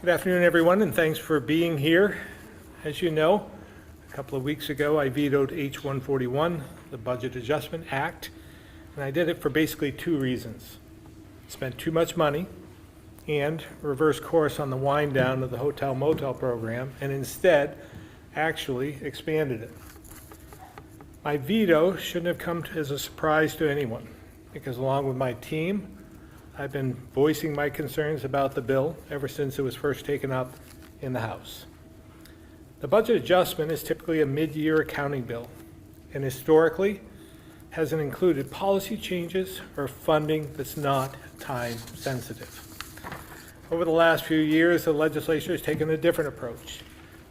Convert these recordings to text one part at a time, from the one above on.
Good afternoon, everyone, and thanks for being here. As you know, a couple of weeks ago, I vetoed H-141, the Budget Adjustment Act, and I did it for basically two reasons. Spent too much money and reversed course on the wind down of the hotel motel program, and instead actually expanded it. My veto shouldn't have come as a surprise to anyone, because along with my team, I've been voicing my concerns about the bill ever since it was first taken up in the House. The budget adjustment is typically a mid-year accounting bill, and historically hasn't included policy changes or funding that's not time sensitive. Over the last few years, the legislature has taken a different approach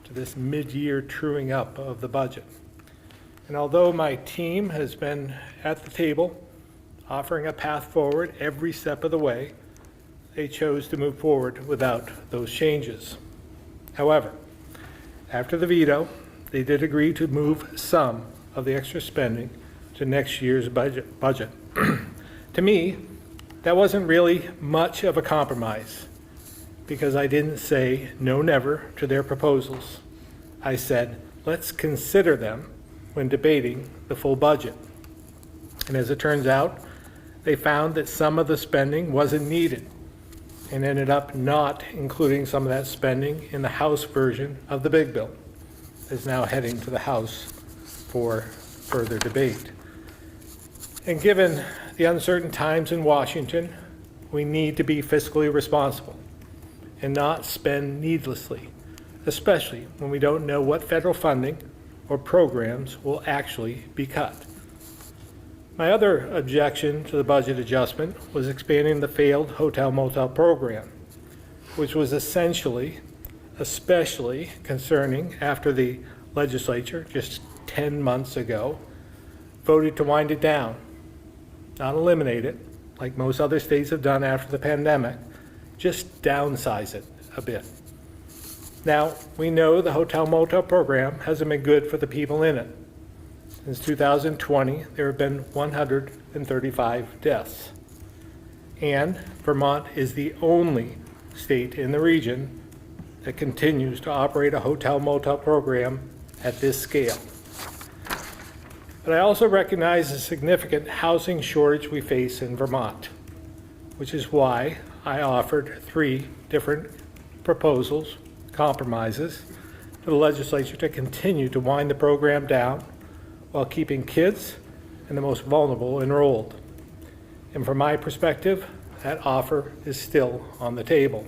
to this mid-year truing up of the budget. And although my team has been at the table offering a path forward every step of the way, they chose to move forward without those changes. However, after the veto, they did agree to move some of the extra spending to next year's budget. To me, that wasn't really much of a compromise, because I didn't say no never to their proposals. I said, let's consider them when debating the full budget. And as it turns out, they found that some of the spending wasn't needed and ended up not including some of that spending in the House version of the big bill. It's now heading to the House for further debate. And given the uncertain times in Washington, we need to be fiscally responsible and not spend needlessly, especially when we don't know what federal funding or programs will actually be cut. My other objection to the budget adjustment was expanding the failed hotel motel program, which was especially concerning after the legislature just 10 months ago voted to wind it down, not eliminate it like most other states have done after the pandemic, just downsize it a bit. Now, we know the hotel motel program hasn't been good for the people in it. Since 2020, there have been 135 deaths. And Vermont is the only state in the region that continues to operate a hotel motel program at this scale. But I also recognize the significant housing shortage we face in Vermont, which is why I offered 3 different proposals, compromises, to the legislature to continue to wind the program down while keeping kids and the most vulnerable enrolled. And from my perspective, that offer is still on the table.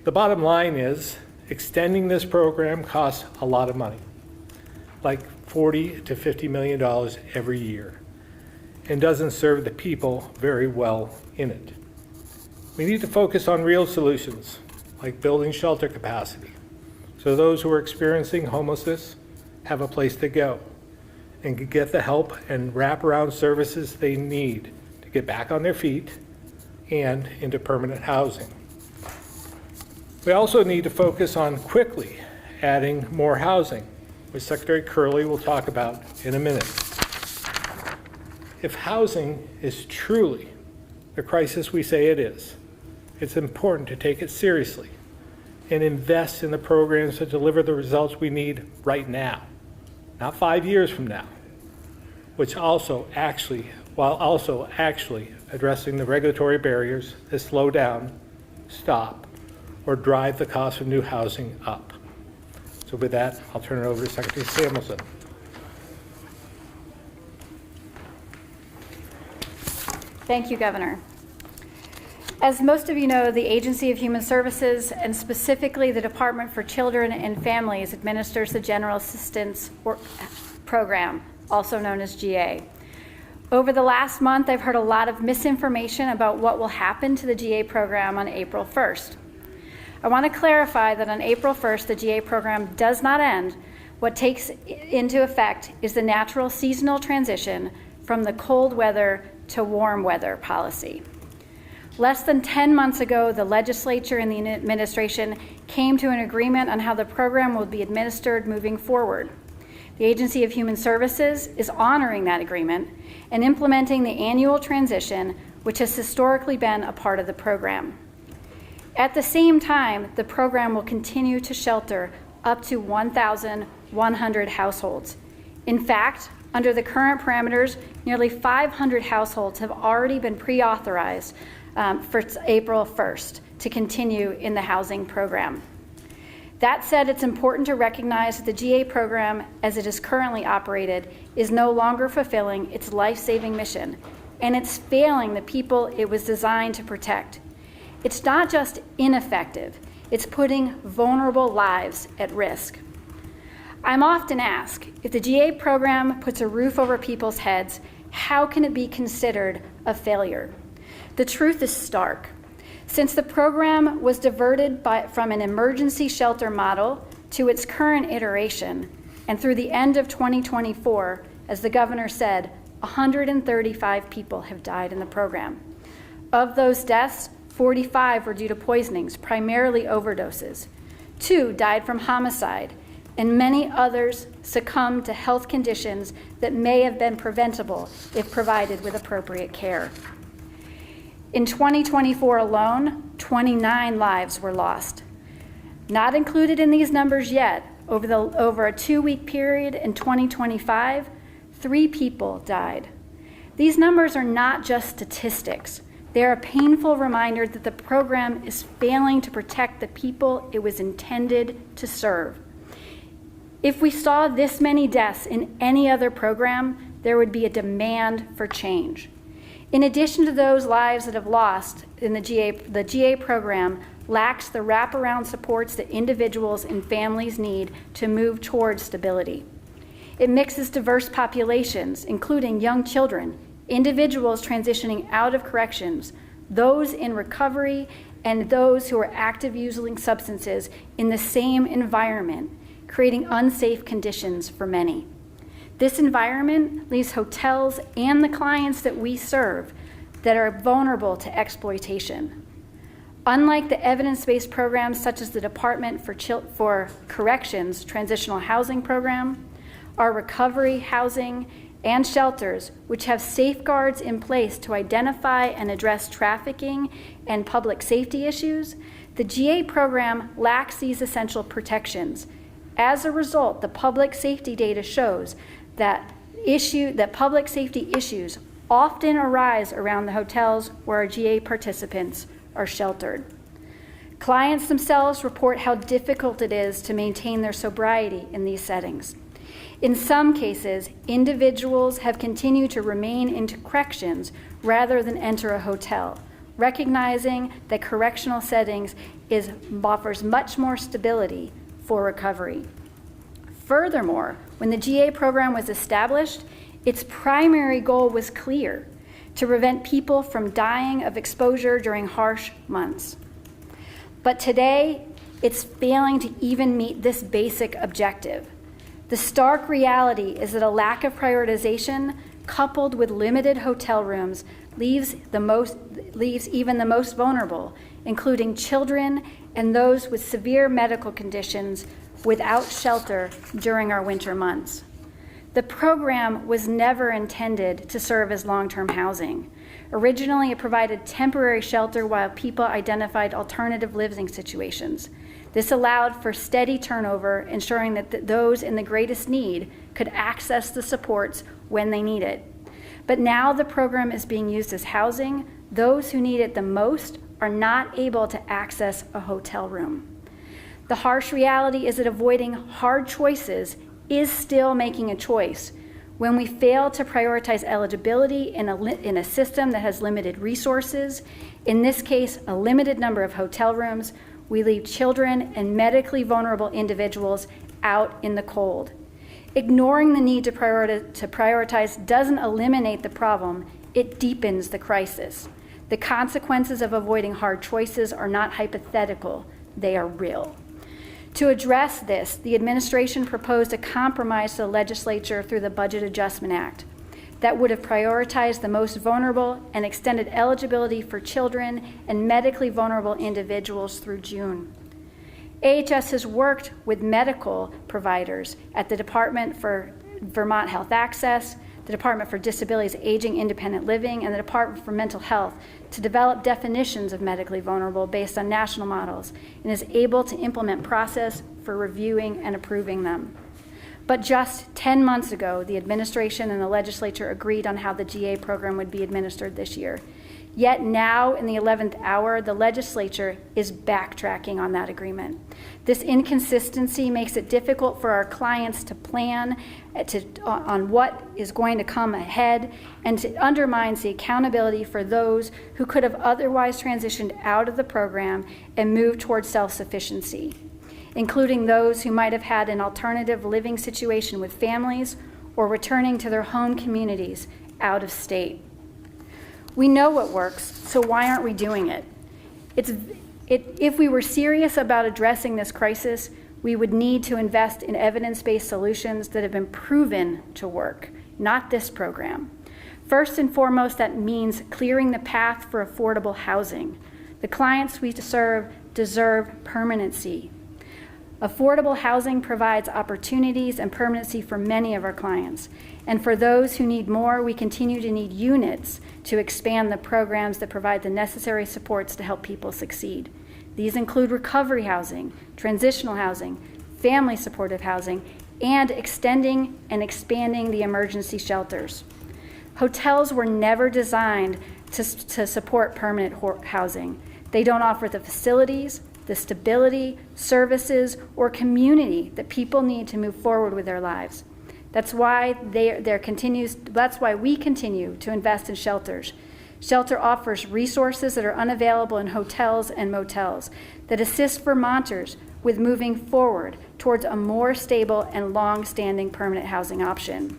The bottom line is, extending this program costs a lot of money, like $40 to $50 million every year, and doesn't serve the people very well in it. We need to focus on real solutions, like building shelter capacity, so those who are experiencing homelessness have a place to go and can get the help and wraparound services they need to get back on their feet and into permanent housing. We also need to focus on quickly adding more housing, which Secretary Curley will talk about in a minute. If housing is truly the crisis we say it is, it's important to take it seriously and invest in the programs that deliver the results we need right now, not 5 years from now, while also actually addressing the regulatory barriers that slow down, stop, or drive the cost of new housing up. So with that, I'll turn it over to Secretary Samuelson. Thank you, Governor. As most of you know, the Agency of Human Services, and specifically the Department for Children and Families, administers the General Assistance Program, also known as GA. Over the last month, I've heard a lot of misinformation about what will happen to the GA program on April 1st. I want to clarify that on April 1st, the GA program does not end. What takes into effect is the natural seasonal transition from the cold weather to warm weather policy. Less than 10 months ago, the legislature and the administration came to an agreement on how the program will be administered moving forward. The Agency of Human Services is honoring that agreement and implementing the annual transition, which has historically been a part of the program. At the same time, the program will continue to shelter up to 1,100 households. In fact, under the current parameters, nearly 500 households have already been pre-authorized for April 1st to continue in the housing program. That said, it's important to recognize that the GA program, as it is currently operated, is no longer fulfilling its life-saving mission, and it's failing the people it was designed to protect. It's not just ineffective, it's putting vulnerable lives at risk. I'm often asked, if the GA program puts a roof over people's heads, how can it be considered a failure? The truth is stark. Since the program was diverted from an emergency shelter model to its current iteration, and through the end of 2024, as the governor said, 135 people have died in the program. Of those deaths, 45 were due to poisonings, primarily overdoses. 2 died from homicide, and many others succumbed to health conditions that may have been preventable if provided with appropriate care. In 2024 alone, 29 lives were lost. Not included in these numbers yet, over a 2-week period in 2025, 3 people died. These numbers are not just statistics. They are a painful reminder that the program is failing to protect the people it was intended to serve. If we saw this many deaths in any other program, there would be a demand for change. In addition to those lives that have lost in the GA program lacks the wraparound supports that individuals and families need to move towards stability. It mixes diverse populations, including young children, individuals transitioning out of corrections, those in recovery, and those who are active using substances in the same environment, creating unsafe conditions for many. This environment leaves hotels and the clients that we serve that are vulnerable to exploitation. Unlike the evidence-based programs such as the Department for Corrections Transitional Housing Program, our recovery housing and shelters, which have safeguards in place to identify and address trafficking and public safety issues, the GA program lacks these essential protections. As a result, the public safety data shows that public safety issues often arise around the hotels where our GA participants are sheltered. Clients themselves report how difficult it is to maintain their sobriety in these settings. In some cases, individuals have continued to remain in corrections rather than enter a hotel, recognizing that correctional settings offers much more stability for recovery. Furthermore, when the GA program was established, its primary goal was clear: to prevent people from dying of exposure during harsh months. But today, it's failing to even meet this basic objective. The stark reality is that a lack of prioritization, coupled with limited hotel rooms, leaves even the most vulnerable, including children and those with severe medical conditions, without shelter during our winter months. The program was never intended to serve as long-term housing. Originally, it provided temporary shelter while people identified alternative living situations. This allowed for steady turnover, ensuring that those in the greatest need could access the supports when they need it. But now the program is being used as housing. Those who need it the most are not able to access a hotel room. The harsh reality is that avoiding hard choices is still making a choice. When we fail to prioritize eligibility in a system that has limited resources, in this case, a limited number of hotel rooms, we leave children and medically vulnerable individuals out in the cold. Ignoring the need to prioritize doesn't eliminate the problem, it deepens the crisis. The consequences of avoiding hard choices are not hypothetical, they are real. To address this, the administration proposed a compromise to the legislature through the Budget Adjustment Act that would have prioritized the most vulnerable and extended eligibility for children and medically vulnerable individuals through June. AHS has worked with medical providers at the Department for Vermont Health Access, the Department for Disabilities, Aging, Independent Living, and the Department for Mental Health to develop definitions of medically vulnerable based on national models, and is able to implement process for reviewing and approving them. But just 10 months ago, the administration and the legislature agreed on how the GA program would be administered this year. Yet now, in the 11th hour, the legislature is backtracking on that agreement. This inconsistency makes it difficult for our clients to plan on what is going to come ahead, and it undermines the accountability for those who could have otherwise transitioned out of the program and moved towards self-sufficiency, including those who might have had an alternative living situation with families or returning to their home communities out of state. We know what works, so why aren't we doing it? If we were serious about addressing this crisis, we would need to invest in evidence-based solutions that have been proven to work, not this program. First and foremost, that means clearing the path for affordable housing. The clients we serve deserve permanency. Affordable housing provides opportunities and permanency for many of our clients. And for those who need more, we continue to need units to expand the programs that provide the necessary supports to help people succeed. These include recovery housing, transitional housing, family supportive housing, and extending and expanding the emergency shelters. Hotels were never designed to support permanent housing. They don't offer the facilities, the stability, services, or community that people need to move forward with their lives. That's why we continue to invest in shelters. Shelter offers resources that are unavailable in hotels and motels that assist Vermonters with moving forward towards a more stable and long-standing permanent housing option.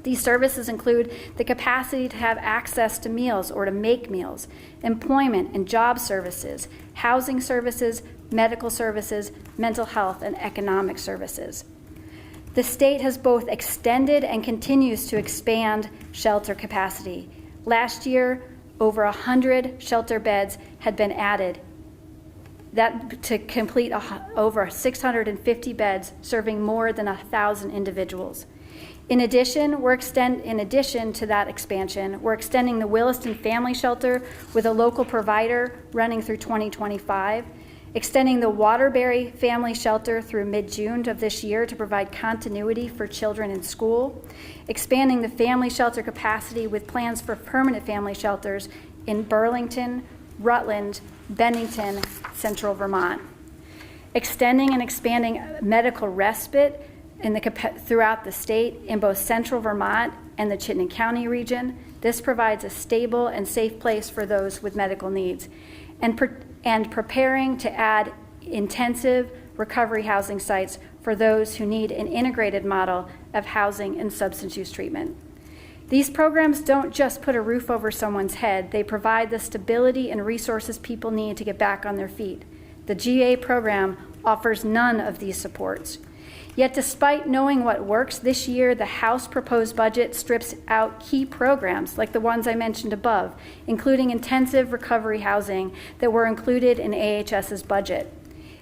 These services include the capacity to have access to meals or to make meals, employment and job services, housing services, medical services, mental health, and economic services. The state has both extended and continues to expand shelter capacity. Last year, over 100 shelter beds had been added to complete over 650 beds, serving more than 1,000 individuals. In addition to that expansion, we're extending the Williston Family Shelter with a local provider running through 2025, extending the Waterbury Family Shelter through mid-June of this year to provide continuity for children in school, expanding the family shelter capacity with plans for permanent family shelters in Burlington, Rutland, Bennington, Central Vermont, extending and expanding medical respite throughout the state in both Central Vermont and the Chittenden County region. This provides a stable and safe place for those with medical needs, and preparing to add intensive recovery housing sites for those who need an integrated model of housing and substance use treatment. These programs don't just put a roof over someone's head, they provide the stability and resources people need to get back on their feet. The GA program offers none of these supports. Yet despite knowing what works, this year the House proposed budget strips out key programs like the ones I mentioned above, including intensive recovery housing that were included in AHS's budget.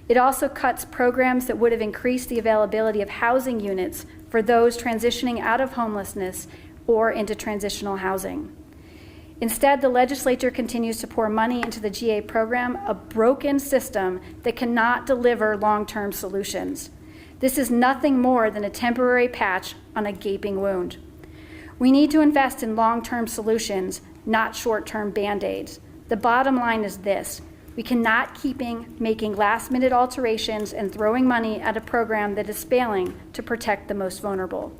It also cuts programs that would have increased the availability of housing units for those transitioning out of homelessness or into transitional housing. Instead, the legislature continues to pour money into the GA program, a broken system that cannot deliver long-term solutions. This is nothing more than a temporary patch on a gaping wound. We need to invest in long-term solutions, not short-term Band-Aids. The bottom line is this: we cannot keep making last-minute alterations and throwing money at a program that is failing to protect the most vulnerable.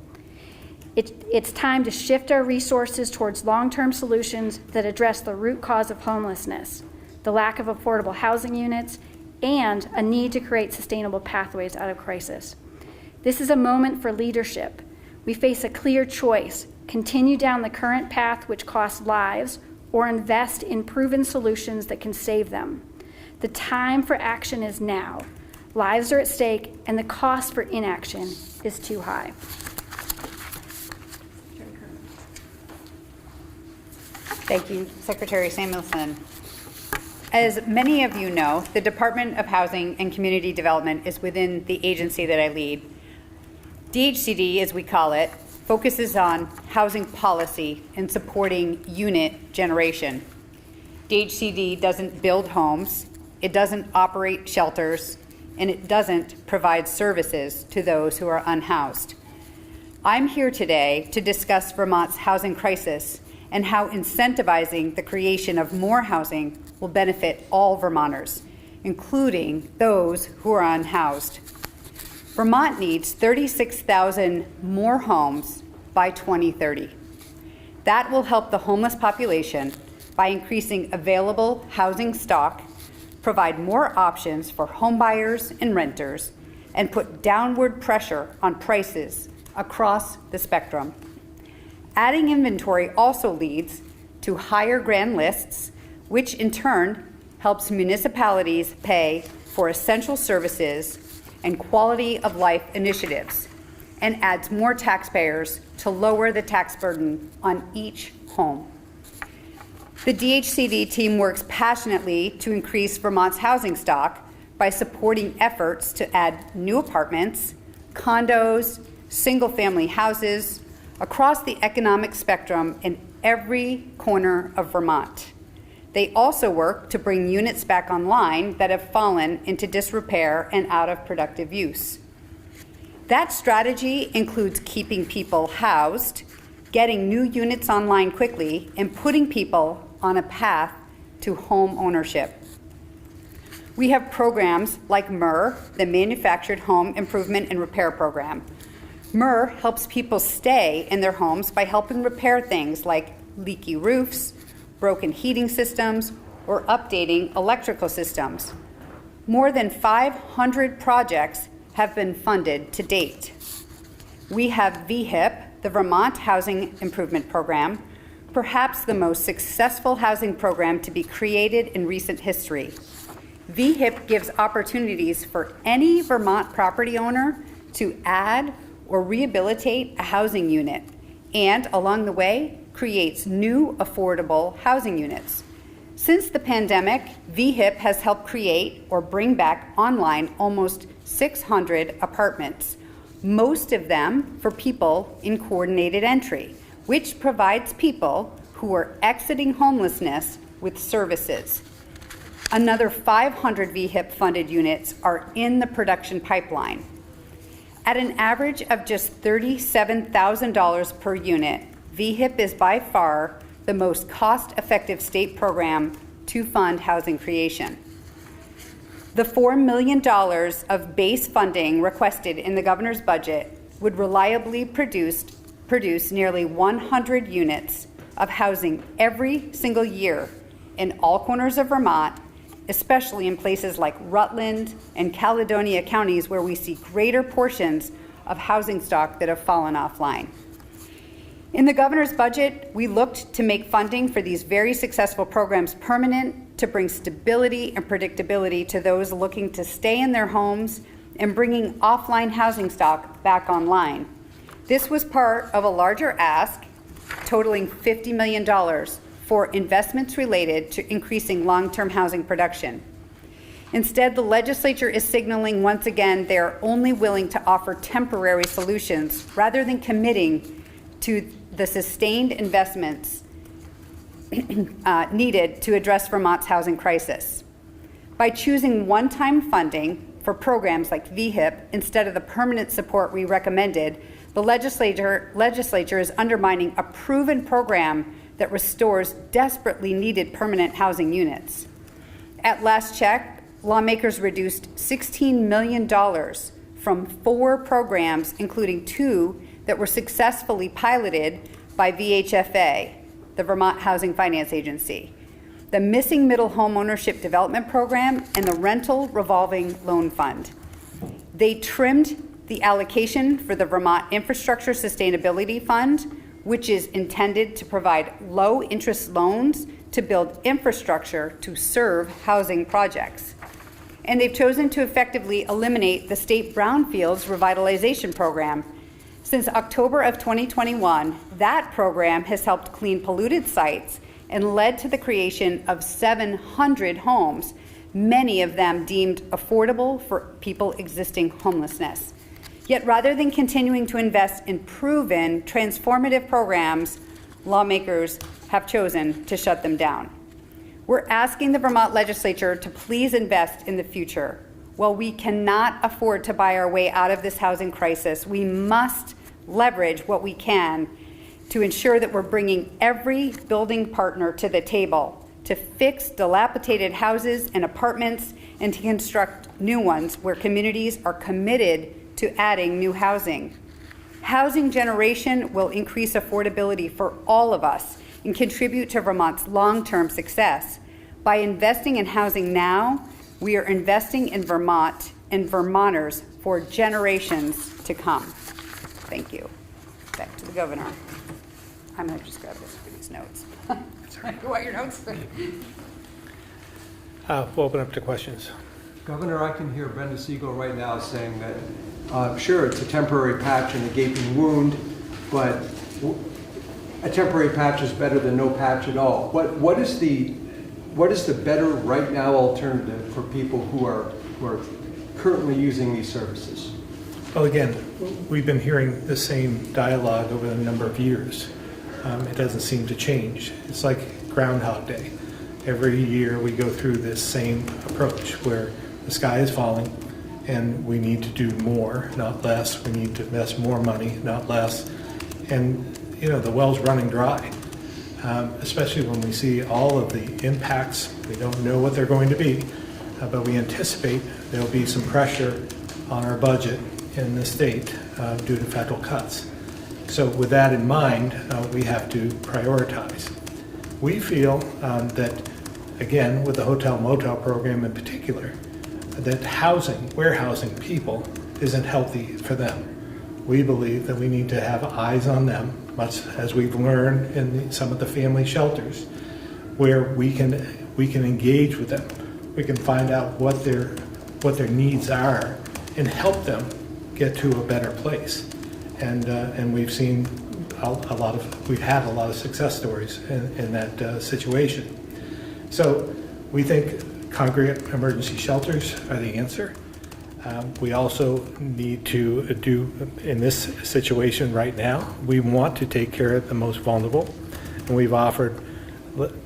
It's time to shift our resources towards long-term solutions that address the root cause of homelessness, the lack of affordable housing units, and a need to create sustainable pathways out of crisis. This is a moment for leadership. We face a clear choice: continue down the current path, which costs lives, or invest in proven solutions that can save them. The time for action is now. Lives are at stake, and the cost for inaction is too high. Thank you, Secretary Samuelson. As many of you know, the Department of Housing and Community Development is within the agency that I lead. DHCD, as we call it, focuses on housing policy and supporting unit generation. DHCD doesn't build homes, it doesn't operate shelters, and it doesn't provide services to those who are unhoused. I'm here today to discuss Vermont's housing crisis and how incentivizing the creation of more housing will benefit all Vermonters, including those who are unhoused. Vermont needs 36,000 more homes by 2030. That will help the homeless population by increasing available housing stock, provide more options for homebuyers and renters, and put downward pressure on prices across the spectrum. Adding inventory also leads to higher grand lists, which in turn helps municipalities pay for essential services and quality of life initiatives, and adds more taxpayers to lower the tax burden on each home. The DHCD team works passionately to increase Vermont's housing stock by supporting efforts to add new apartments, condos, single-family houses across the economic spectrum in every corner of Vermont. They also work to bring units back online that have fallen into disrepair and out of productive use. That strategy includes keeping people housed, getting new units online quickly, and putting people on a path to home ownership. We have programs like MER, the Manufactured Home Improvement and Repair Program. MER helps people stay in their homes by helping repair things like leaky roofs, broken heating systems, or updating electrical systems. More than 500 projects have been funded to date. We have VHIP, the Vermont Housing Improvement Program, perhaps the most successful housing program to be created in recent history. VHIP gives opportunities for any Vermont property owner to add or rehabilitate a housing unit, and along the way, creates new affordable housing units. Since the pandemic, VHIP has helped create or bring back online almost 600 apartments, most of them for people in coordinated entry, which provides people who are exiting homelessness with services. Another 500 VHIP funded units are in the production pipeline. At an average of just $37,000 per unit, VHIP is by far the most cost-effective state program to fund housing creation. The $4 million of base funding requested in the governor's budget would reliably produce nearly 100 units of housing every single year in all corners of Vermont, especially in places like Rutland and Caledonia counties where we see greater portions of housing stock that have fallen offline. In the governor's budget, we looked to make funding for these very successful programs permanent, to bring stability and predictability to those looking to stay in their homes, and bringing offline housing stock back online. This was part of a larger ask totaling $50 million for investments related to increasing long-term housing production. Instead, the legislature is signaling once again they are only willing to offer temporary solutions rather than committing to the sustained investments needed to address Vermont's housing crisis. By choosing one-time funding for programs like VHIP instead of the permanent support we recommended, the legislature is undermining a proven program that restores desperately needed permanent housing units. At last check, lawmakers reduced $16 million from 4 programs, including 2 that were successfully piloted by VHFA, the Vermont Housing Finance Agency, the Missing Middle Home Ownership Development Program, and the Rental Revolving Loan Fund. They trimmed the allocation for the Vermont Infrastructure Sustainability Fund, which is intended to provide low-interest loans to build infrastructure to serve housing projects. And they've chosen to effectively eliminate the state brownfields revitalization program. Since October of 2021, that program has helped clean polluted sites and led to the creation of 700 homes, many of them deemed affordable for people existing homelessness. Yet rather than continuing to invest in proven, transformative programs, lawmakers have chosen to shut them down. We're asking the Vermont legislature to please invest in the future. While we cannot afford to buy our way out of this housing crisis, we must leverage what we can to ensure that we're bringing every building partner to the table to fix dilapidated houses and apartments and to construct new ones where communities are committed to adding new housing. Housing generation will increase affordability for all of us and contribute to Vermont's long-term success. By investing in housing now, we are investing in Vermont and Vermonters for generations to come. Thank you. Back to the governor. I'm going to just grab these notes. You want your notes? We'll open up to questions. Governor, I can hear Brenda Siegel right now saying that, sure, it's a temporary patch and a gaping wound, but a temporary patch is better than no patch at all. What is the better right now alternative for people who are currently using these services? Well, again, we've been hearing the same dialogue over a number of years. It doesn't seem to change. It's like Groundhog Day. Every year we go through this same approach where the sky is falling and we need to do more, not less. We need to invest more money, not less. And, the well's running dry, especially when we see all of the impacts. We don't know what they're going to be, but we anticipate there'll be some pressure on our budget in the state due to federal cuts. So with that in mind, we have to prioritize. We feel that, again, with the hotel-motel program in particular, that warehousing people isn't healthy for them. We believe that we need to have eyes on them, much as we've learned in some of the family shelters, where we can engage with them. We can find out what their needs are and help them get to a better place. And we've seen we've had a lot of success stories in that situation. So we think congregate emergency shelters are the answer. We also need to do, in this situation right now, we want to take care of the most vulnerable, and we've offered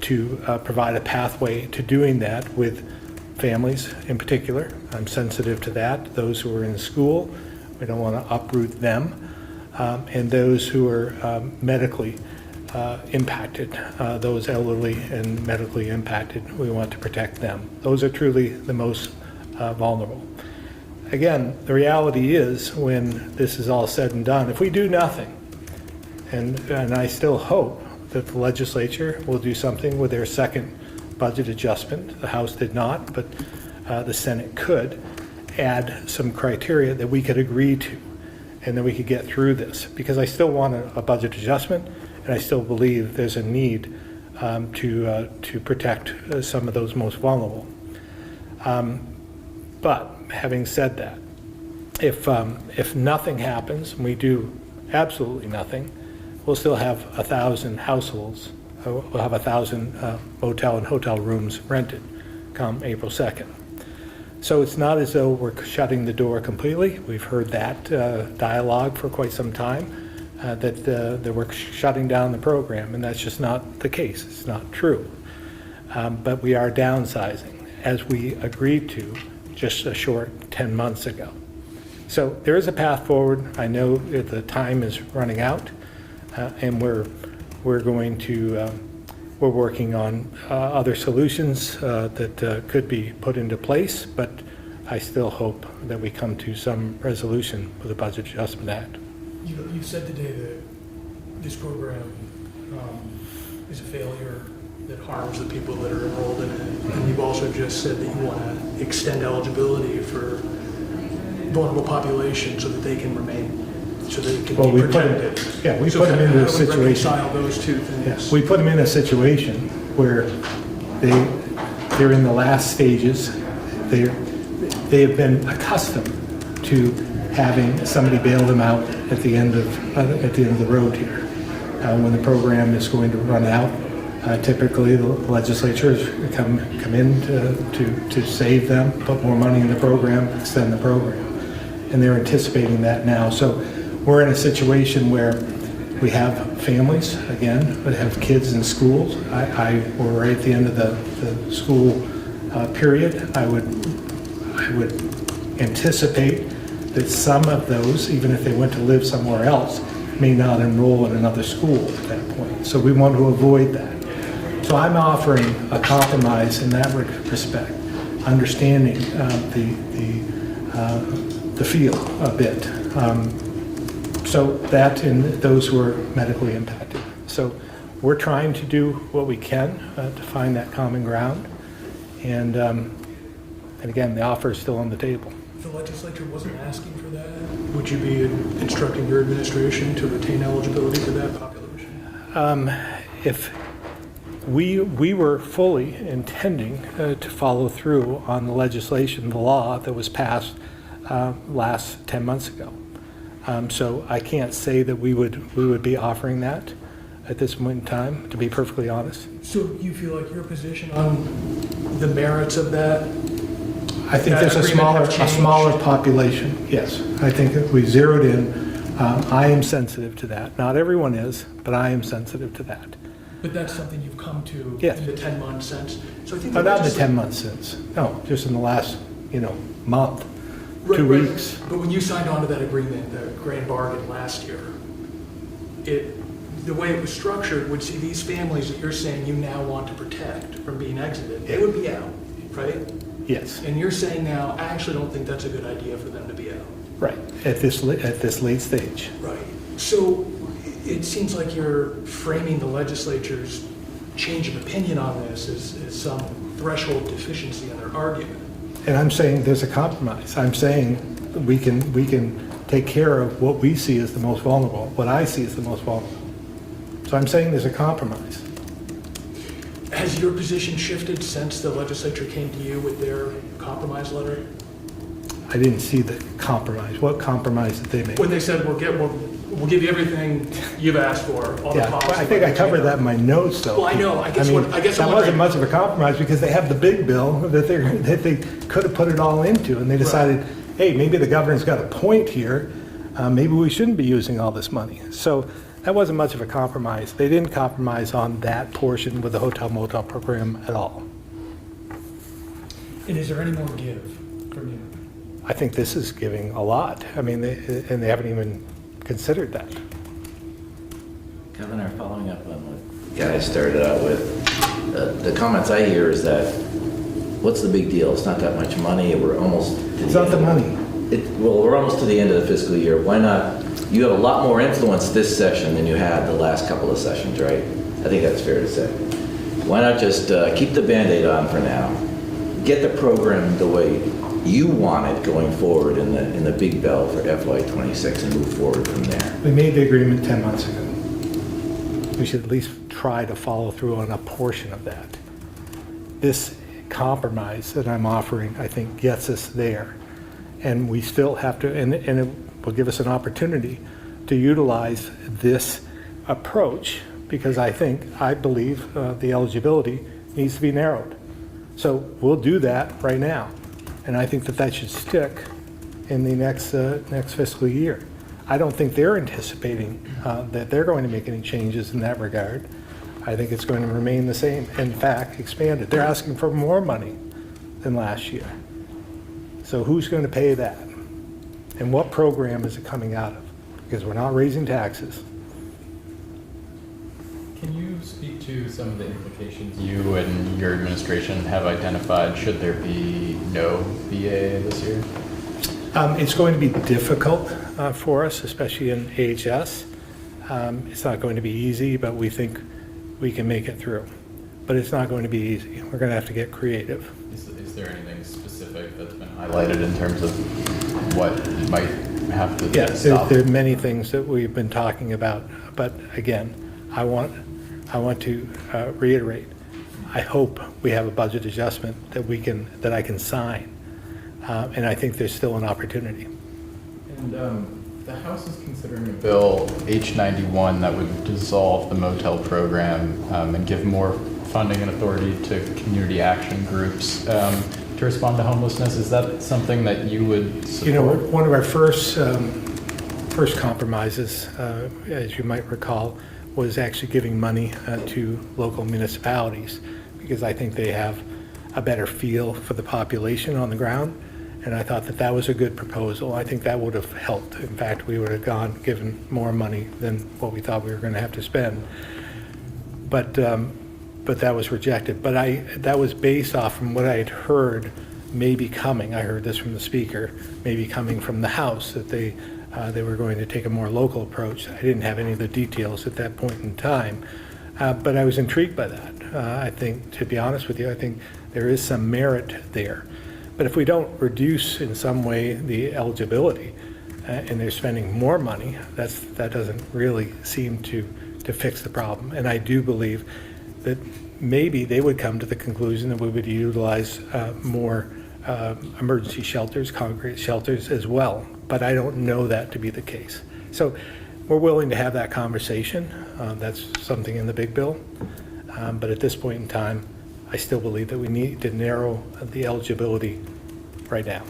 to provide a pathway to doing that with families in particular. I'm sensitive to that. Those who are in school, we don't want to uproot them. And those who are medically impacted, those elderly and medically impacted, we want to protect them. Those are truly the most vulnerable. Again, the reality is when this is all said and done, if we do nothing, and I still hope that the legislature will do something with their second budget adjustment. The House did not, but the Senate could add some criteria that we could agree to, and then we could get through this. Because I still want a budget adjustment, and I still believe there's a need to protect some of those most vulnerable. But having said that, if nothing happens, and we do absolutely nothing, we'll still have 1,000 households. We'll have 1,000 motel and hotel rooms rented come April 2nd. So it's not as though we're shutting the door completely. We've heard that dialogue for quite some time, that we're shutting down the program, and that's just not the case. It's not true. But we are downsizing, as we agreed to just a short 10 months ago. So there is a path forward. I know that the time is running out, and we're working on other solutions that could be put into place, but I still hope that we come to some resolution with the Budget Adjustment Act. You said today that this program is a failure that harms the people that are enrolled in it, and you've also just said that you want to extend eligibility for vulnerable populations so that they can remain, so they can be protected. We put them into a situation. How do we reconcile those two things? Yes, we put them in a situation where they're in the last stages. They have been accustomed to having somebody bail them out at the end of the road here. When the program is going to run out, typically the legislatures come in to save them, put more money in the program, extend the program. and they're anticipating that now. So we're in a situation where we have families, again, that have kids in schools. We're right at the end of the school period. I would anticipate that some of those, even if they went to live somewhere else, may not enroll in another school at that point. So we want to avoid that. So I'm offering a compromise in that respect, understanding the feel a bit. So that and those who are medically impacted. So we're trying to do what we can to find that common ground. And again, the offer is still on the table. If the legislature wasn't asking for that, would you be instructing your administration to retain eligibility for that population? If we were fully intending to follow through on the legislation, the law that was passed last 10 months ago. So I can't say that we would be offering that at this point in time, to be perfectly honest. So you feel like your position on the merits of that? I think that there's a agreement have smaller changed? population, yes. I think that we zeroed in. I am sensitive to that. Not everyone is, but I am sensitive to that. But that's something you've come to Yes. in the 10 months since. So I think Not in the 10 months since. No, just in the last, month, 2 weeks. But when you signed on to that agreement, the grand bargain last year, the way it was structured would see these families that you're saying you now want to protect from being exited, they would be out, right? Yes, And you're saying now, I actually don't think that's a good idea for them to be out. right, at this late stage. Right. So it seems like you're framing the legislature's change of opinion on this as some threshold deficiency in their argument. And I'm saying there's a compromise. I'm saying we can take care of what we see as the most vulnerable, what I see as the most vulnerable. So I'm saying there's a compromise. Has your position shifted since the legislature came to you with their compromise letter? I didn't see the compromise. What compromise did they make? When they said, we'll give you everything you've asked for, all the Yeah, policy. I think I covered that in my notes, though. Well, I know. I guess mean, I'm that wasn't wondering- much of a compromise because they have the big bill that they could have put it all into, and they decided, hey, maybe the governor's got a point here. Maybe we shouldn't be using all this money. So that wasn't much of a compromise. They didn't compromise on that portion with the hotel motel program at all. And is there any more give from you? I think this is giving a lot. I mean, they haven't even considered that. Governor, following up on what guys started out with, the comments I hear is that, what's the big deal? It's not that much money, we're almost to the It's not end the of- money. Well, we're almost to the end of the fiscal year. Why not, you have a lot more influence this session than you had the last couple of sessions, right? I think that's fair to say. Why not just keep the Band-Aid on for now, get the program the way you want it going forward in the big bell for FY26 and move forward from there? We made the agreement 10 months ago. We should at least try to follow through on a portion of that. This compromise that I'm offering, I think, gets us there. And we still have to, and it will give us an opportunity to utilize this approach because I believe the eligibility needs to be narrowed. So we'll do that right now. And I think that should stick in the next fiscal year. I don't think they're anticipating that they're going to make any changes in that regard. I think it's going to remain the same, in fact, expanded. They're asking for more money than last year. So who's going to pay that? And what program is it coming out of? Because we're not raising taxes. Can you speak to some of the implications you and your administration have identified should there be no VA this year? It's going to be difficult for us, especially in AHS. It's not going to be easy, but we think we can make it through. But it's not going to be easy. We're going to have to get creative. Is there anything specific that's been highlighted in terms of what might have to Yes, stop? there are many things that we've been talking about, but again, I want to reiterate, I hope we have a budget adjustment that I can sign, and I think there's still an opportunity. And the House is considering a bill, H91, that would dissolve the motel program and give more funding and authority to community action groups to to respond to homelessness. Is that something that you would support? You know, one of our first compromises, as you might recall, was actually giving money to local municipalities, because I think they have a better feel for the population on the ground. And I thought that that was a good proposal. I think that would have helped. In fact, we would have given more money than what we thought we were going to have to spend. But that was rejected. But that was based off from what I had heard maybe coming. I heard this from the speaker, maybe coming from the House, that they were going to take a more local approach. I didn't have any of the details at that point in time, but I was intrigued by that. I think, to be honest with you, I think there is some merit there. But if we don't reduce in some way the eligibility, and they're spending more money, that doesn't really seem to fix the problem. And I do believe that maybe they would come to the conclusion that we would utilize more emergency shelters, congregate shelters as well. But I don't know that to be the case. So we're willing to have that conversation. That's something in the big bill. But at this point in time, I still believe that we need to narrow the eligibility right now.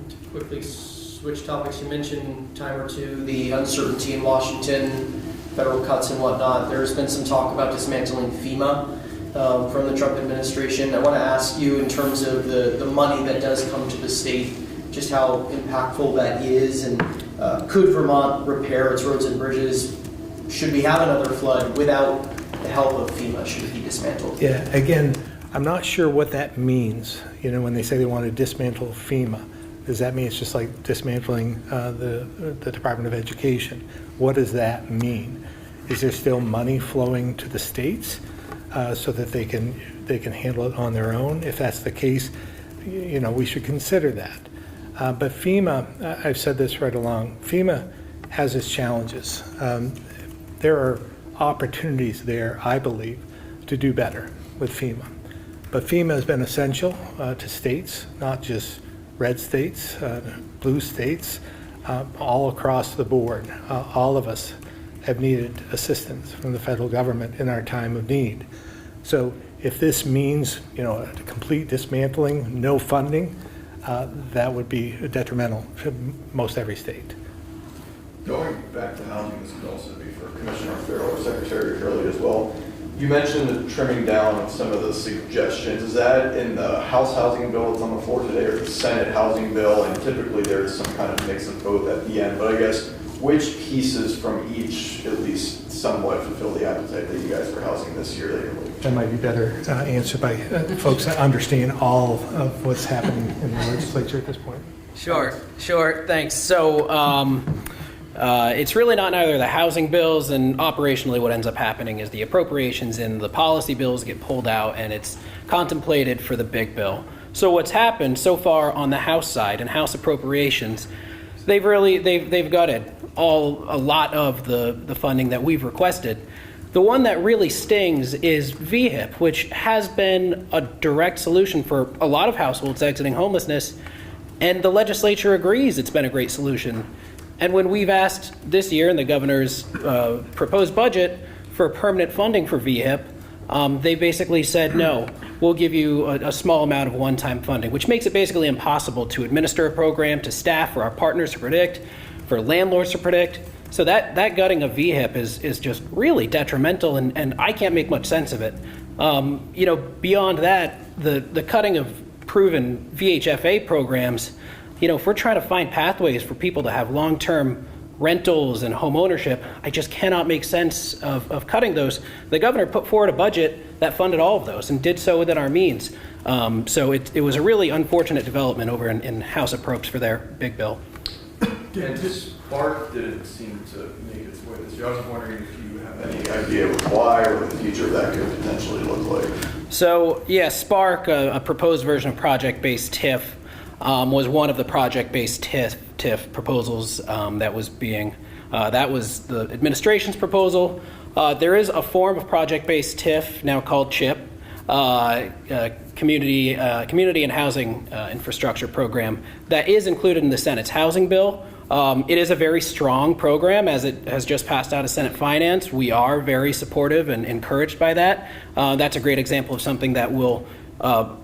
To quickly switch topics, you mentioned time or two the uncertainty in Washington, federal cuts and whatnot. There's been some talk about dismantling FEMA from the Trump administration. I want to ask you, in terms of the money that does come to the state, just how impactful that is, and could Vermont repair its roads and bridges? Should we have another flood without the help of FEMA? Should it be dismantled? Yeah, again, I'm not sure what that means. You know, when they say they want to dismantle FEMA, does that mean it's just like dismantling the Department of Education? What does that mean? Is there still money flowing to the states so that they can handle it on their own? If that's the case, you know, we should consider that. But FEMA, I've said this right along, FEMA has its challenges. There are opportunities there, I believe, to do better with FEMA. But FEMA has been essential to states, not just red states, blue states, all across the board. All of us have needed assistance from the federal government in our time of need. So if this means, you know, a complete dismantling, no funding, that would be detrimental to most every state. Going back to housing, this could also be for Commissioner Farrell or Secretary Hurley as well. You mentioned the trimming down of some of the suggestions. Is that in the House housing bill that's on the floor today, or the Senate housing bill? And typically there's some kind of mix of both at the end. But I guess which pieces from each at least somewhat fulfill the appetite that you guys for housing this year that you're looking for? That might be better answered by folks that understand all of what's happening in the legislature at this point. Sure, thanks. So it's really not either the housing bills, and operationally what ends up happening is the appropriations in the policy bills get pulled out and it's contemplated for the big bill. So what's happened so far on the House side and House appropriations, they've gutted a lot of the funding that we've requested. The one that really stings is VHIP, which has been a direct solution for a lot of households exiting homelessness, and the legislature agrees it's been a great solution. And when we've asked this year in the governor's proposed budget for permanent funding for VHIP, they basically said, no, we'll give you a small amount of one-time funding, which makes it basically impossible to administer a program, to staff, for our partners to predict, for landlords to predict. So that gutting of VHIP is just really detrimental, and I can't make much sense of it. You know, beyond that, the cutting of proven VHFA programs, you know, if we're trying to find pathways for people to have long-term rentals and home ownership, I just cannot make sense of cutting those. The governor put forward a budget that funded all of those and did so within our means. So it was a really unfortunate development over in House Approps for their big bill. And Spark didn't seem to make its way this year. I was wondering if you have any idea why or what the future of that could potentially look like. So yeah, Spark, a proposed version of project-based TIF, was one of the project-based TIF proposals that was the administration's proposal. There is a form of project-based TIF now called CHIP, Community and Housing Infrastructure Program, that is included in the Senate's housing bill. It is a very strong program, as it has just passed out of Senate Finance. We are very supportive and encouraged by that. That's a great example of something that will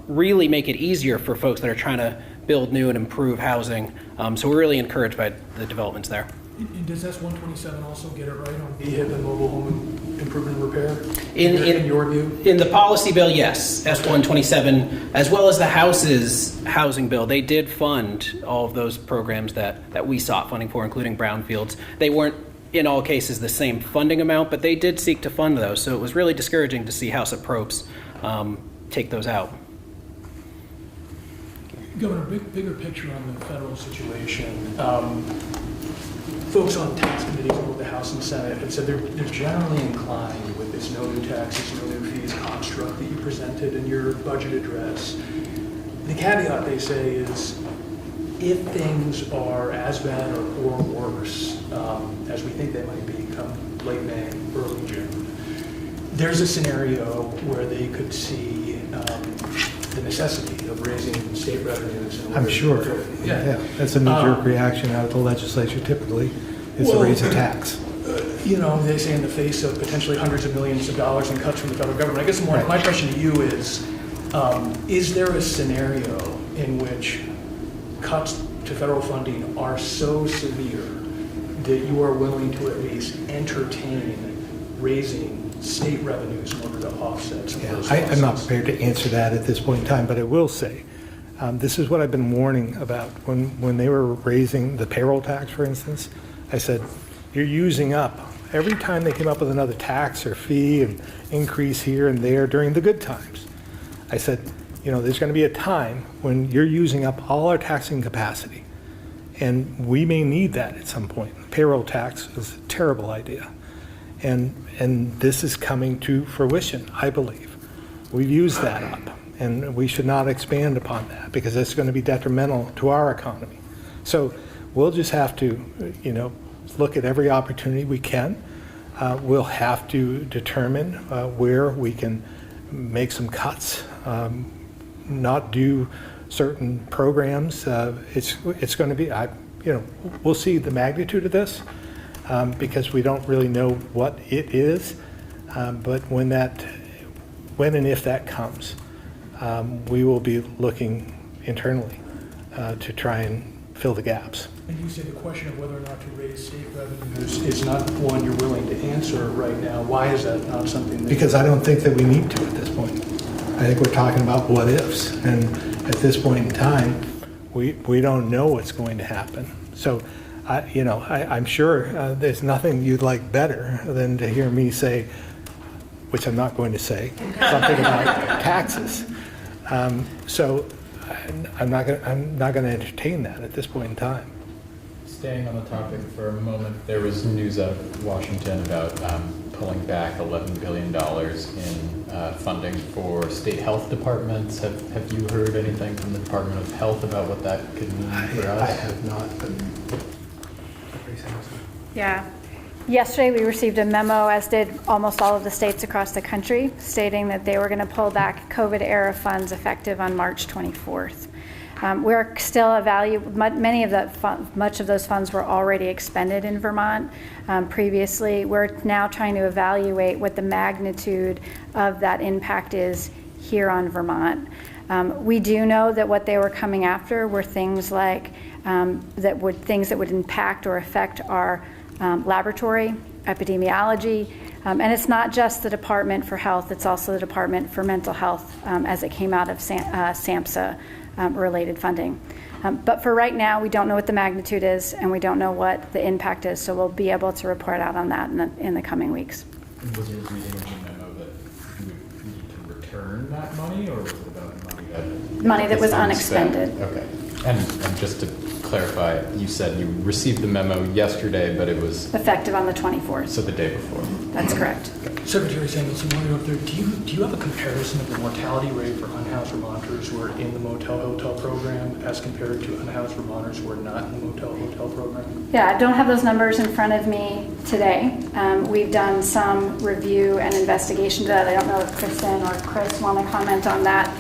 really make it easier for folks that are trying to build new and improve housing. So we're really encouraged by the developments there. And does S-127 also get it right on VHIP and mobile home improvement and repair? In your view? In the policy bill, yes, S-127, as well as the House's housing bill, they did fund all of those programs that we sought funding for, including brownfields. They weren't, in all cases, the same funding amount, but they did seek to fund those. So it was really discouraging to see House Approps take those out. Governor, bigger picture on the federal situation. Folks on tax committees, both the House and Senate, have said they're generally inclined with this no new taxes, no new fees construct that you presented in your budget address. The caveat, they say, is if things are as bad or worse as we think they might be come late May, early June, there's a scenario where they could see the necessity of raising state revenues. I'm sure. Yeah, that's a knee-jerk reaction out of the legislature typically, is to raise a tax. You know, they say in the face of potentially hundreds of millions of dollars in cuts from the federal government. I guess my question to you is there a scenario in which cuts to federal funding are so severe that you are willing to at least entertain raising state revenues in order to offset some of those losses? I'm not prepared to answer that at this point in time, but I will say, this is what I've been warning about. When they were raising the payroll tax, for instance, I said, you're using up, every time they came up with another tax or fee and increase here and there during the good times, I said, you know, there's going to be a time when you're using up all our taxing capacity, and we may need that at some point. Payroll tax is a terrible idea. And this is coming to fruition, I believe. We've used that up, and we should not expand upon that because it's going to be detrimental to our economy. So we'll just have to, you know, look at every opportunity we can. We'll have to determine where we can make some cuts, not do certain programs. It's going to be, we'll see the magnitude of this. Because we don't really know what it is, but when and if that comes, we will be looking internally to try and fill the gaps. And you say the question of whether or not to raise state revenues is not one you're willing to answer right now. Why is that not something that... Because I don't think that we need to at this point. I think we're talking about what ifs, and at this point in time, we don't know what's going to happen. So. I'm sure there's nothing you'd like better than to hear me say, which I'm not going to say, something about taxes. So I'm not going to entertain that at this point in time. Staying on the topic for a moment, there was news out of Washington about pulling back $11 billion in funding for state health departments. Have you heard anything from the Department of Health about what that could mean for us? I have not, but... Yeah. Yesterday, we received a memo, as did almost all of the states across the country, stating that they were going to pull back COVID-era funds effective on March 24th. We're still much of those funds were already expended in Vermont previously. We're now trying to evaluate what the magnitude of that impact is here on Vermont. We do know that what they were coming after were things like things that would impact or affect our laboratory, epidemiology, and it's not just the Department for Health, it's also the Department for Mental Health as it came out of SAMHSA related funding. But for right now, we don't know what the magnitude is and we don't know what the impact is, so we'll be able to report out on that in the coming weeks. And was your reading in the memo that you would need to return that money, or was it about money that was unexpended? Okay. And just to clarify, you said you received the memo yesterday, but it was... Effective on the 24th. So the day before. That's correct. Secretary Samuelson, while you're up there, do you have a comparison of the mortality rate for unhoused Vermonters who are in the motel-hotel program as compared to unhoused Vermonters who are not in the motel-hotel program? Yeah, I don't have those numbers in front of me today. We've done some review and investigation to that. I don't know if Kristen or Chris want to comment on that.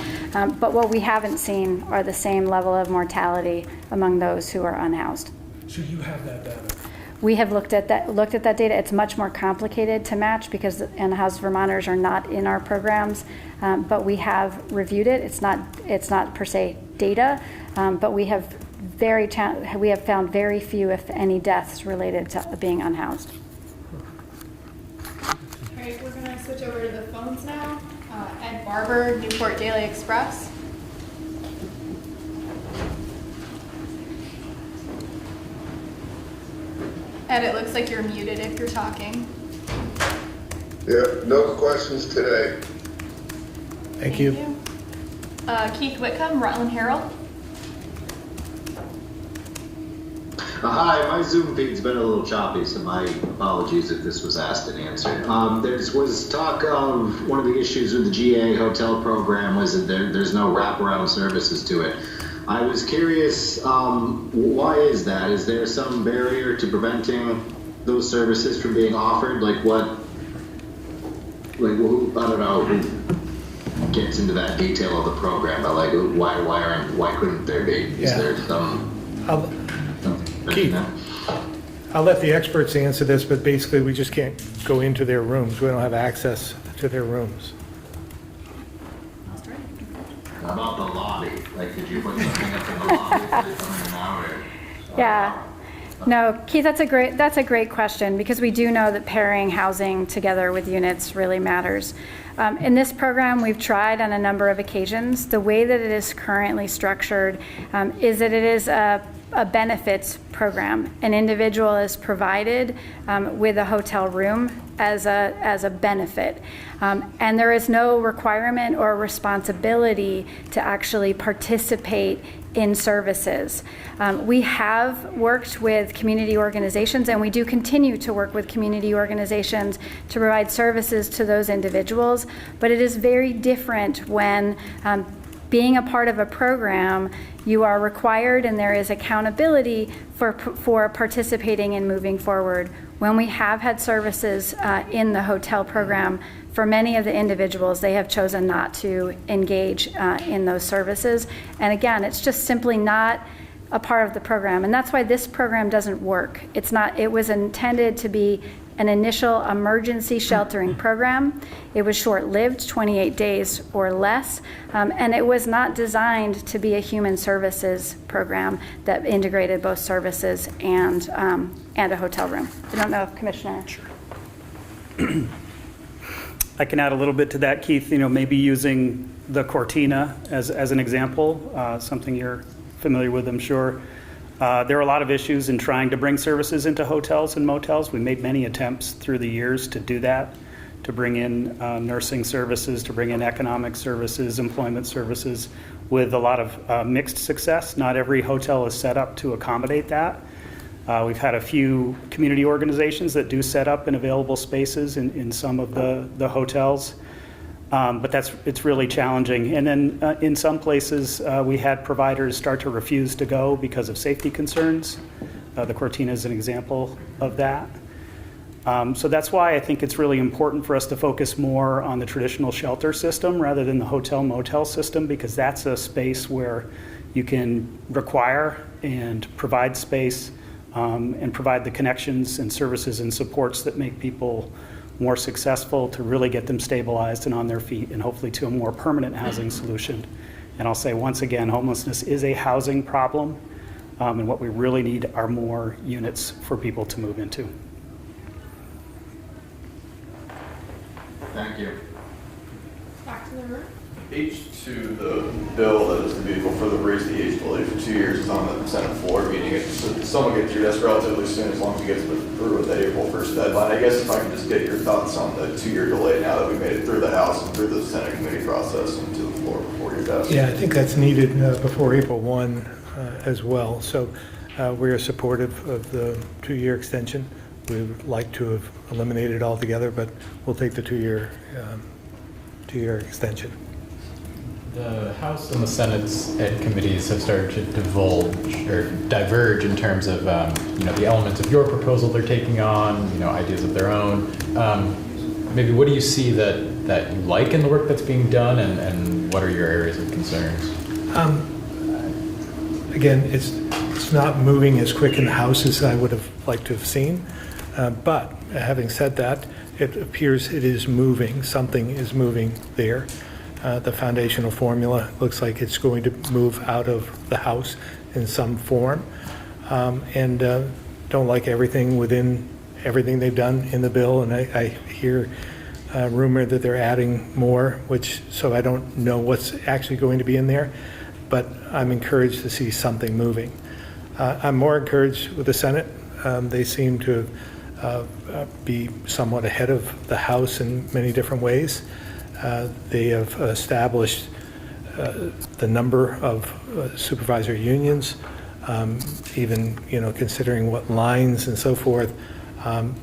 But what we haven't seen are the same level of mortality among those who are unhoused. So you have that data? We have looked at that data. It's much more complicated to match because in-house Vermonters are not in our programs, but we have reviewed it. It's not per se data, but we have found very few, if any, deaths related to being unhoused. All right, we're going to switch over to the phones now. Ed Barber, Newport Daily Express. Ed, it looks like you're muted if you're talking. Yeah, no questions today. Thank you. Keith Whitcomb, Rutland Herald. Hi, my Zoom feed's been a little choppy, so my apologies if this was asked and answered. There was talk of one of the issues with the GA hotel program was that there's no wraparound services to it. I was curious, why is that? Is there some barrier to preventing those services from being offered? I don't know who gets into that detail of the program, but why couldn't there be? Is there some... Keith, I'll let the experts answer this, but basically we just can't go into their rooms. We don't have access to their rooms. How about the lobby? Did you put something up in the lobby for them coming out? Yeah. No, Keith, that's a great question because we do know that pairing housing together with units really matters. In this program, we've tried on a number of occasions. The way that it is currently structured is that it is a benefits program. An individual is provided with a hotel room as a benefit. And there is no requirement or responsibility to actually participate in services. We have worked with community organizations, and we do continue to work with community organizations to provide services to those individuals, but it is very different when being a part of a program, you are required and there is accountability for participating and moving forward. When we have had services in the hotel program, for many of the individuals, they have chosen not to engage in those services. And again, it's just simply not a part of the program. And that's why this program doesn't work. It was intended to be an initial emergency sheltering program. It was short-lived, 28 days or less, and it was not designed to be a human services program that integrated both services and a hotel room. I don't know if Commissioner. Sure. I can add a little bit to that, Keith. Maybe using the Cortina as an example, something you're familiar with, I'm sure. There are a lot of issues in trying to bring services into hotels and motels. We made many attempts through the years to do that, to bring in nursing services, to bring in economic services, employment services, with a lot of mixed success. Not every hotel is set up to accommodate that. We've had a few community organizations that do set up in available spaces in some of the hotels. But it's really challenging. And then in some places, we had providers start to refuse to go because of safety concerns. The Cortina is an example of that. So that's why I think it's really important for us to focus more on the traditional shelter system rather than the hotel-motel system, because that's a space where you can require and provide space and provide the connections and services and supports that make people more successful, to really get them stabilized and on their feet, and hopefully to a more permanent housing solution. And I'll say once again, homelessness is a housing problem, and what we really need are more units for people to move into. Thank you. Back to the room. H2, the bill that is the vehicle for the raise the age delay for 2 years is on the Senate floor, meaning someone gets your desk relatively soon as long as it gets through with the April 1st deadline. I guess if I can just get your thoughts on the 2-year delay now that we made it through the House and through the Senate committee process and to the floor before your desk. Yeah, I think that's needed before April 1 as well. So we are supportive of the 2-year extension. We would like to have eliminated it altogether, but we'll take the 2-year extension. The House and the Senate's ed committees have started to diverge in terms of the elements of your proposal they're taking on, ideas of their own. Maybe what do you see that you like in the work that's being done, and what are your areas of concerns? Again, it's It's not moving as quick in the House as I would have liked to have seen. But having said that, it appears it is moving. Something is moving there. The foundational formula looks like it's going to move out of the House in some form. And don't like everything within everything they've done in the bill. And I hear rumor that they're adding more, so I don't know what's actually going to be in there. But I'm encouraged to see something moving. I'm more encouraged with the Senate. They seem to be somewhat ahead of the House in many different ways. They have established the number of supervisor unions, even considering what lines and so forth.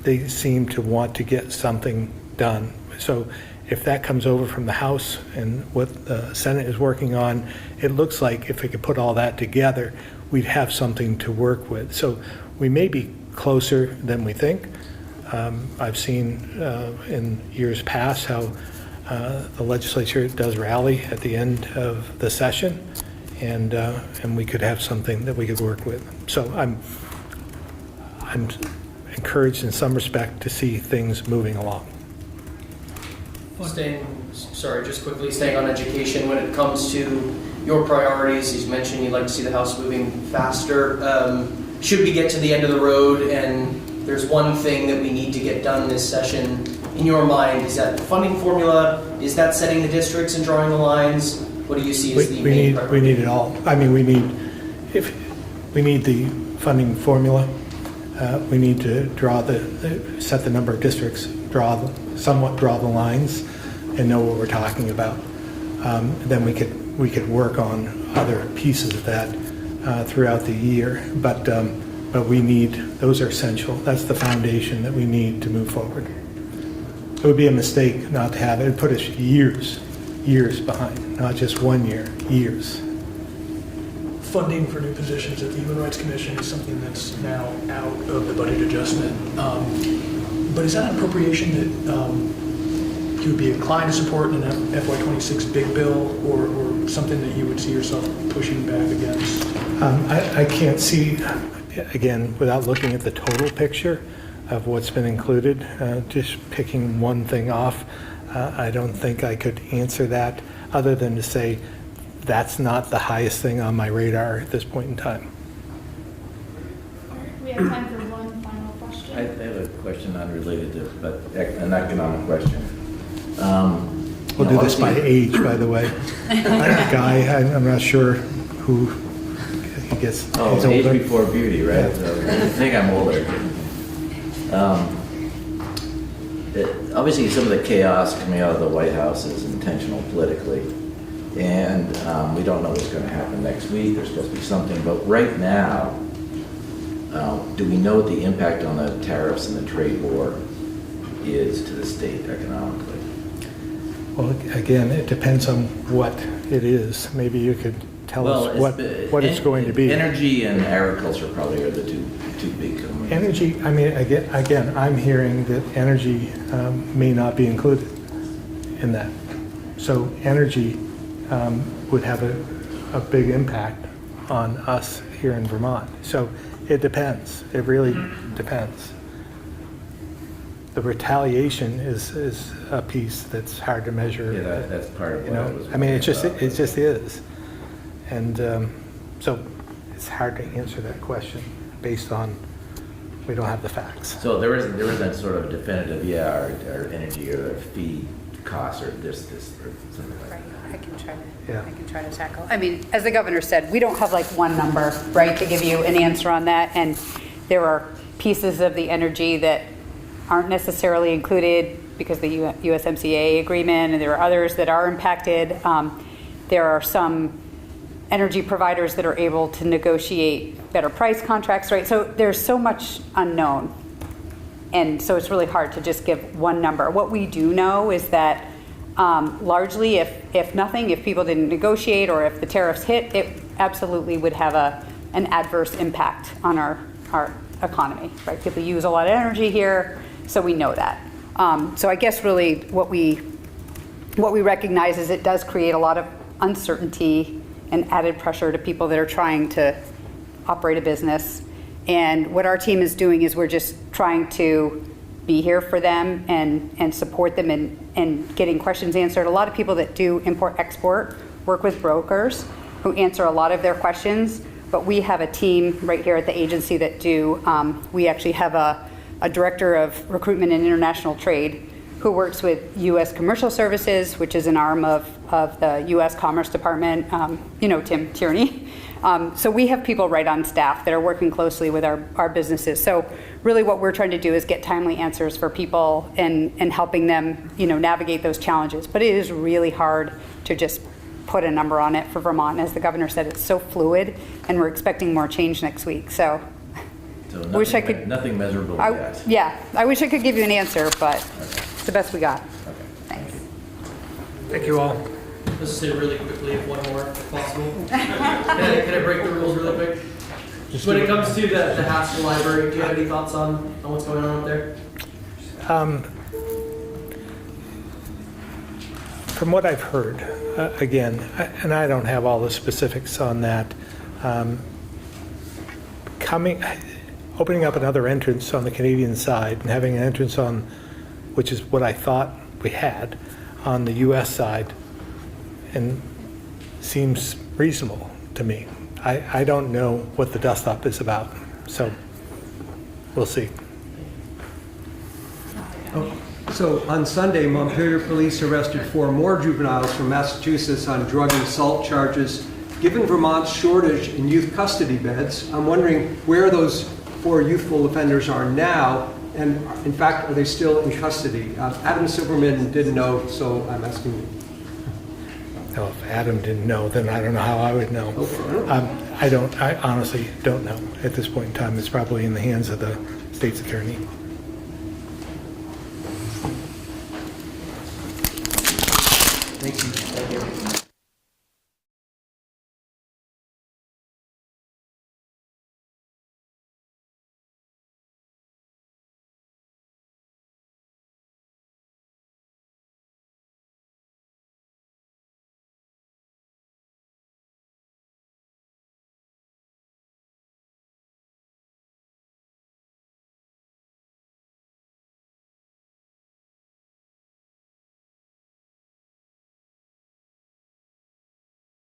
They seem to want to get something done. So if that comes over from the House and what the Senate is working on, it looks like if we could put all that together, we'd have something to work with. So we may be closer than we think. I've seen in years past how the legislature does rally at the end of the session, and we could have something that we could work with. So I'm encouraged in some respect to see things moving along. Just quickly staying on education, when it comes to your priorities, you mentioned you'd like to see the House moving faster. Should we get to the end of the road and there's one thing that we need to get done this session, in your mind, is that the funding formula? Is that setting the districts and drawing the lines? What do you see as the main priority? We need it all. I mean, we need the funding formula. We need to set the number of districts, somewhat draw the lines, and know what we're talking about. Then we could work on other pieces of that throughout the year. But those are essential. That's the foundation that we need to move forward. It would be a mistake not to have it. It would put us years behind, not just 1 year, years. Funding for new positions at the Human Rights Commission is something that's now out of the budget adjustment. But is that an appropriation that you would be inclined to support in an FY26 big bill, or something that you would see yourself pushing back against? I can't see, again, without looking at the total picture of what's been included, just picking one thing off, I don't think I could answer that other than to say that's not the highest thing on my radar at this point in time. We have time for one final question. I have a question unrelated to, but an economic question. We'll do this by age, by the way. I'm a guy, I'm not sure who he gets. Oh, he's age older. before beauty, right? Yeah. So I think I'm older. Obviously, some of the chaos coming out of the White House is intentional politically, and we don't know what's going to happen next week. There's supposed to be something, but right now, do we know what the impact on the tariffs and the trade war is to the state economically? Well, again, it depends on what it is. Maybe you could tell us what it's going to be. Energy and agriculture probably are the two big components. Energy, I mean, again, I'm hearing that energy may not be included in that. So energy would have a big impact on us here in Vermont. So it depends. It really depends. The retaliation is a piece that's hard to measure. Yeah, that's part of what I was. I mean, it just is, and so it's hard to answer that question based on we don't have the facts. So there isn't sort of definitive, our energy or feed costs or this or something like that. I can try to tackle. I mean, as the governor said, we don't have like one number, right, to give you an answer on that. And there are pieces of the energy that aren't necessarily included because of the USMCA agreement, and there are others that are impacted. There are some energy providers that are able to negotiate better price contracts, right? So there's so much unknown. And so it's really hard to just give one number. What we do know is that largely, if nothing, if people didn't negotiate or if the tariffs hit, it absolutely would have an adverse impact on our economy, right? People use a lot of energy here, so we know that. So I guess really what we recognize is it does create a lot of uncertainty and added pressure to people that are trying to operate a business. And what our team is doing is we're just trying to be here for them and support them and getting questions answered. A lot of people that do import-export work with brokers who answer a lot of their questions, but we have a team right here at the agency that do, we actually have a director of recruitment and international trade who works with U.S. Commercial Services, which is an arm of the U.S. Commerce Department, Tim Tierney. So we have people right on staff that are working closely with our businesses. So really what we're trying to do is get timely answers for people and helping them, navigate those challenges. But it is really hard to just put a number on it for Vermont. As the governor said, it's so fluid, and we're expecting more change next week. So So wish I could. nothing measurable yet. Yeah, I wish I could give you an answer, but it's the best we got. Okay. Thanks. Thank you all. Let's say really quickly, if one more, if possible. Can I break the rules really quick? Just when it comes to the Haskell Library, do you have any thoughts on what's going on up there? From what I've heard, again, and I don't have all the specifics on that, opening up another entrance on the Canadian side and having an entrance on, which is what I thought we had, on the U.S. side, and seems reasonable to me. I don't know what the dust-up is about, so we'll see. So on Sunday, Montpelier police arrested 4 more juveniles from Massachusetts on drug and assault charges. Given Vermont's shortage in youth custody beds, I'm wondering where those 4 youthful offenders are now, and in fact, are they still in custody? Adam Silverman didn't know, so I'm asking you. Now, if Adam didn't know, then I don't know how I would know. I honestly don't know. At this point in time, it's probably in the hands of the state's attorney.